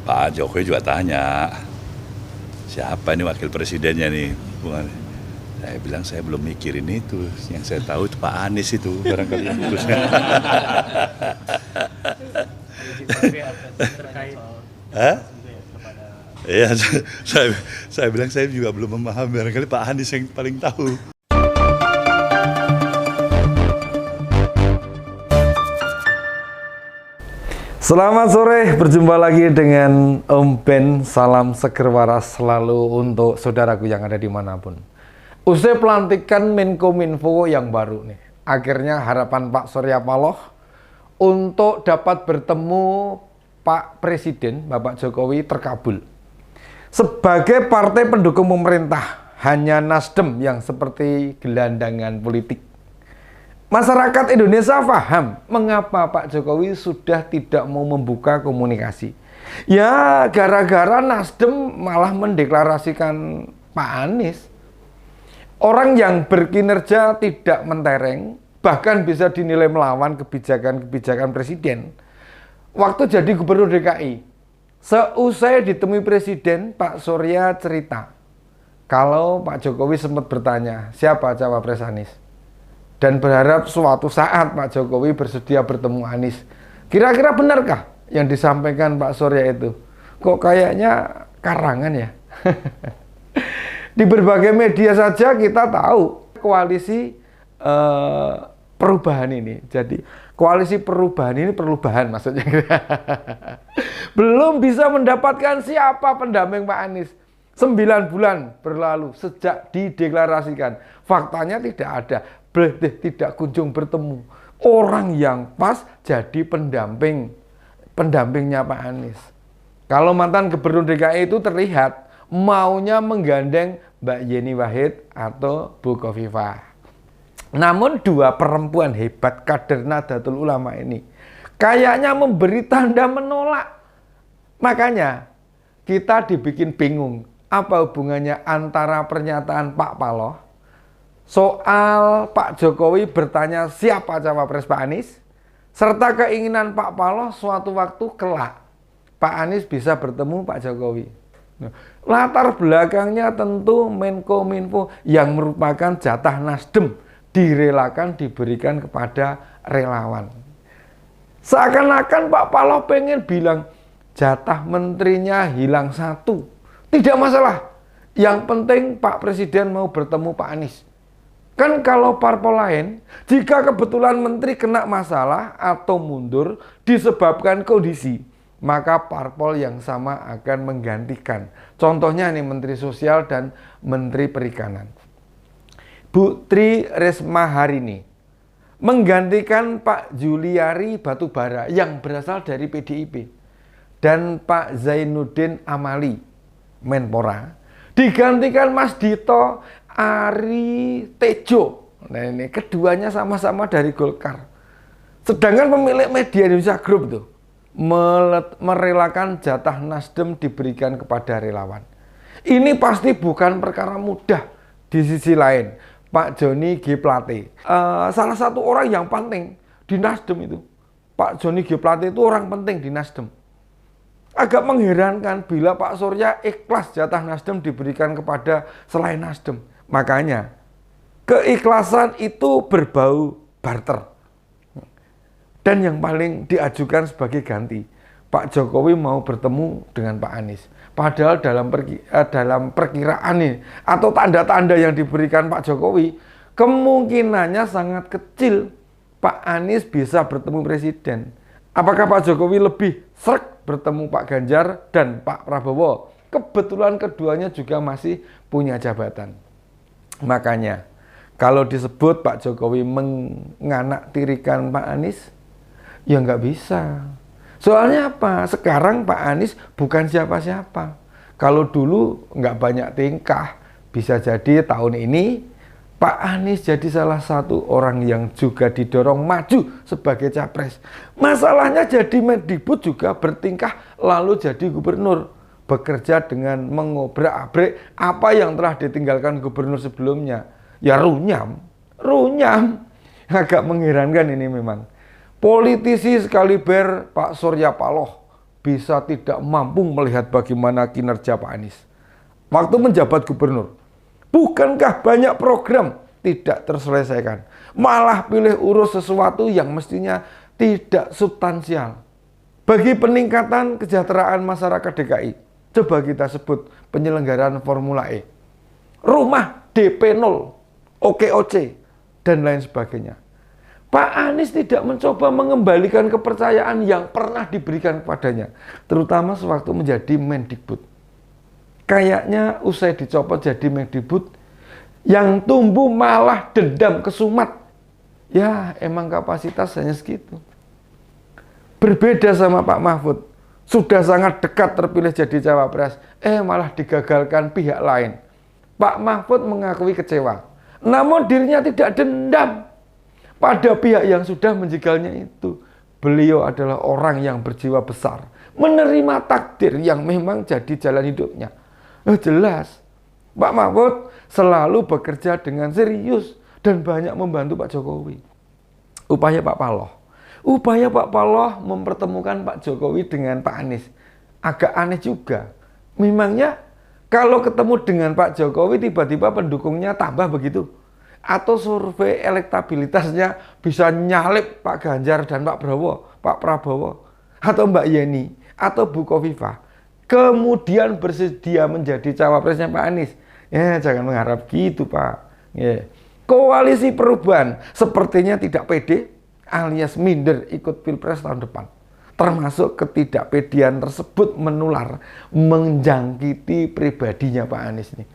Pak Jokowi juga tanya, siapa ini wakil presidennya nih? Saya bilang saya belum mikirin itu, yang saya tahu itu Pak Anies itu barangkali yang putusnya. Hah? Ya, saya bilang saya juga belum memahami, barangkali Pak Anies yang paling tahu. Selamat sore, berjumpa lagi dengan Om Ben. Salam seger waras selalu untuk saudaraku yang ada dimanapun. Usai pelantikan Menkominfo yang baru nih, akhirnya harapan Pak Surya Paloh untuk dapat bertemu Pak Presiden, Bapak Jokowi terkabul. Sebagai partai pendukung pemerintah, hanya Nasdem yang seperti gelandangan politik. Masyarakat Indonesia paham mengapa Pak Jokowi sudah tidak mau membuka komunikasi. Ya, gara-gara Nasdem malah mendeklarasikan Pak Anies. Orang yang berkinerja tidak mentereng, bahkan bisa dinilai melawan kebijakan-kebijakan presiden. Waktu jadi gubernur DKI, seusai ditemui presiden, Pak Surya cerita kalau Pak Jokowi sempat bertanya, siapa cawapres Anies? Dan berharap suatu saat Pak Jokowi bersedia bertemu Anies. Kira-kira benarkah yang disampaikan Pak Surya itu? Kok kayaknya karangan ya? Di berbagai media saja kita tahu koalisi perubahan ini. Jadi koalisi perubahan ini perubahan maksudnya. Belum bisa mendapatkan siapa pendamping Pak Anies. 9 bulan berlalu sejak dideklarasikan. Faktanya tidak ada. Tidak kunjung bertemu. Orang yang pas jadi pendampingnya Pak Anies. Kalau mantan gubernur DKI itu terlihat maunya menggandeng Mbak Yeni Wahid atau Bu Khofifah. Namun dua perempuan hebat kader Nahdlatul Ulama ini kayaknya memberi tanda menolak. Makanya kita dibikin bingung. Apa hubungannya antara pernyataan Pak Paloh soal Pak Jokowi bertanya siapa cawapres Pak Anies, serta keinginan Pak Paloh suatu waktu kelak Pak Anies bisa bertemu Pak Jokowi. Nah, latar belakangnya tentu Menkominfo yang merupakan jatah Nasdem direlakan diberikan kepada relawan. Seakan-akan Pak Paloh pengen bilang jatah menterinya hilang satu. Tidak masalah. Yang penting Pak Presiden mau bertemu Pak Anies. Kan kalau parpol lain, jika kebetulan menteri kena masalah atau mundur disebabkan kondisi, maka parpol yang sama akan menggantikan. Contohnya nih Menteri Sosial dan Menteri Perikanan. Bu Tri Risma hari ini menggantikan Pak Juliari Batubara yang berasal dari PDIP dan Pak Zainuddin Amali Menpora digantikan Mas Dito Ari Tejo. Nah ini keduanya sama-sama dari Golkar. Sedangkan pemilik media Indonesia Group tuh merelakan jatah Nasdem diberikan kepada relawan. Ini pasti bukan perkara mudah. Di sisi lain, Pak Joni G. Plate, salah satu orang yang penting di Nasdem itu. Pak Joni G. Plate itu orang penting di Nasdem. Agak mengherankan bila Pak Surya ikhlas jatah Nasdem diberikan kepada selain Nasdem. Makanya keikhlasan itu berbau barter. Dan yang paling diajukan sebagai ganti, Pak Jokowi mau bertemu dengan Pak Anies. Padahal dalam perkiraan ini atau tanda-tanda yang diberikan Pak Jokowi, kemungkinannya sangat kecil Pak Anies bisa bertemu Presiden. Apakah Pak Jokowi lebih srek bertemu Pak Ganjar dan Pak Prabowo? Kebetulan keduanya juga masih punya jabatan. Makanya kalau disebut Pak Jokowi menganaktirikan Pak Anies, ya nggak bisa. Soalnya apa? Sekarang Pak Anies bukan siapa-siapa. Kalau dulu nggak banyak tingkah, bisa jadi tahun ini Pak Anies jadi salah satu orang yang juga didorong maju sebagai capres. Masalahnya jadi Mendikbud juga bertingkah lalu jadi gubernur. Bekerja dengan mengobrak-abrik apa yang telah ditinggalkan gubernur sebelumnya. Ya runyam. Agak mengherankan ini memang. Politisi sekaliber Pak Surya Paloh bisa tidak mampu melihat bagaimana kinerja Pak Anies waktu menjabat gubernur. Bukankah banyak program tidak terselesaikan, malah pilih urus sesuatu yang mestinya tidak substansial. Bagi peningkatan kesejahteraan masyarakat DKI, coba kita sebut penyelenggaraan Formula E, rumah DP 0, OKOC, dan lain sebagainya. Pak Anies tidak mencoba mengembalikan kepercayaan yang pernah diberikan kepadanya, terutama sewaktu menjadi Mendikbud. Kayaknya usai dicopot jadi Mendikbud, yang tumbuh malah dendam kesumat. Ya, emang kapasitas hanya segitu. Berbeda sama Pak Mahfud, sudah sangat dekat terpilih jadi cawapres, malah digagalkan pihak lain. Pak Mahfud mengakui kecewa, namun dirinya tidak dendam pada pihak yang sudah menjegalnya itu. Beliau adalah orang yang berjiwa besar, menerima takdir yang memang jadi jalan hidupnya. Jelas, Pak Mahfud selalu bekerja dengan serius dan banyak membantu Pak Jokowi. Upaya Pak Paloh mempertemukan Pak Jokowi dengan Pak Anies agak aneh juga. Memangnya kalau ketemu dengan Pak Jokowi tiba-tiba pendukungnya tambah begitu? Atau survei elektabilitasnya bisa nyalip Pak Ganjar dan Pak Prabowo, atau Mbak Yeni, atau Bu Khofifah, kemudian bersedia menjadi cawapresnya Pak Anies? Ya, jangan mengharap gitu, Pak. Ya. Koalisi Perubahan sepertinya tidak pede alias minder ikut Pilpres tahun depan. Termasuk ketidakpedean tersebut menular, menjangkiti pribadinya Pak Anies ini.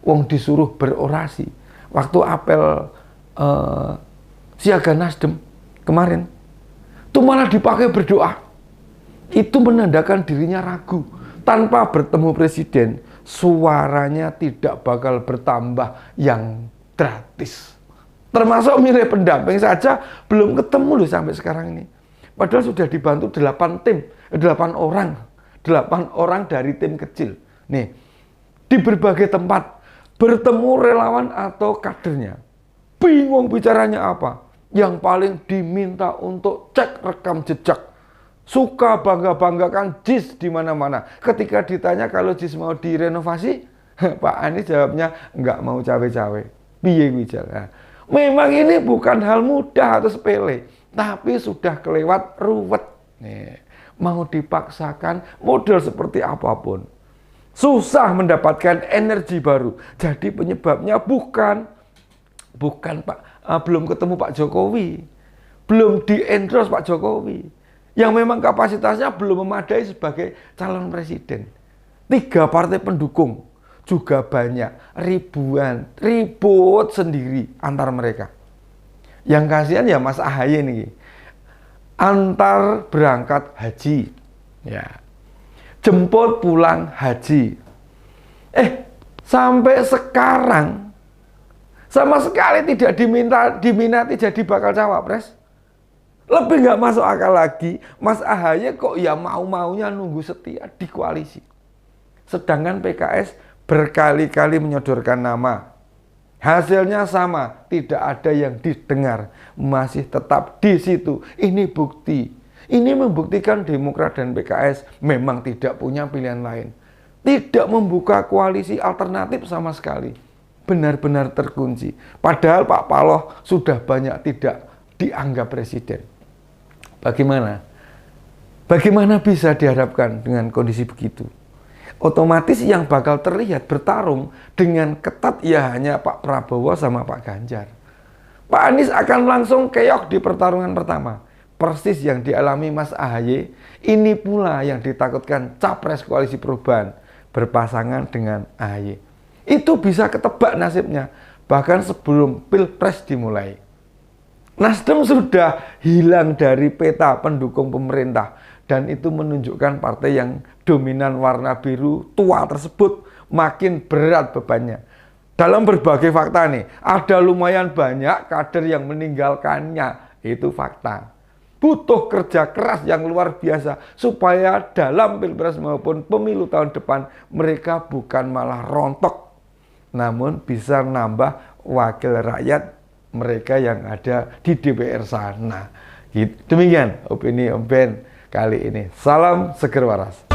Wong disuruh berorasi waktu apel siaga Nasdem kemarin, itu malah dipakai berdoa. Itu menandakan dirinya ragu. Tanpa bertemu presiden, suaranya tidak bakal bertambah yang gratis. Termasuk milih pendamping saja belum ketemu loh sampai sekarang ini. Padahal sudah dibantu 8 orang dari tim kecil. Nih, di berbagai tempat bertemu relawan atau kadernya. Bingung bicaranya apa. Yang paling diminta untuk cek rekam jejak. Suka bangga-banggakan JIS di mana-mana. Ketika ditanya kalau JIS mau direnovasi, Pak Anies jawabnya nggak mau cawe-cawe. Piye bicara. Memang ini bukan hal mudah atau sepele, tapi sudah kelewat ruwet. Nih, mau dipaksakan model seperti apapun, susah mendapatkan energi baru. Jadi penyebabnya bukan belum ketemu Pak Jokowi, belum di-endorse Pak Jokowi, yang memang kapasitasnya belum memadai sebagai calon presiden. 3 partai pendukung juga banyak, ribut sendiri antar mereka. Yang kasihan ya Mas Ahaye nih, antar berangkat haji, ya, jemput pulang haji. Sampai sekarang sama sekali tidak diminati jadi bakal cawapres. Lebih nggak masuk akal lagi, Mas Ahaye kok ya mau-maunya nunggu setia di koalisi. Sedangkan PKS berkali-kali menyodorkan nama. Hasilnya sama, tidak ada yang didengar, masih tetap di situ. Ini bukti. Ini membuktikan Demokrat dan PKS memang tidak punya pilihan lain. Tidak membuka koalisi alternatif sama sekali. Benar-benar terkunci. Padahal Pak Paloh sudah banyak tidak dianggap presiden. Bagaimana bisa diharapkan dengan kondisi begitu? Otomatis yang bakal terlihat bertarung dengan ketat ya hanya Pak Prabowo sama Pak Ganjar. Pak Anies akan langsung keok di pertarungan pertama. Persis yang dialami Mas Ahaye, ini pula yang ditakutkan Capres Koalisi Perubahan berpasangan dengan Ahaye. Itu bisa ketebak nasibnya, bahkan sebelum Pilpres dimulai. Nasdem sudah hilang dari peta pendukung pemerintah, dan itu menunjukkan partai yang dominan warna biru tua tersebut makin berat bebannya. Dalam berbagai fakta nih, ada lumayan banyak kader yang meninggalkannya, itu fakta. Butuh kerja keras yang luar biasa supaya dalam Pilpres maupun pemilu tahun depan mereka bukan malah rontok, namun bisa nambah wakil rakyat mereka yang ada di DPR sana. Demikian opini Om Ben. kali ini. Salam seger waras.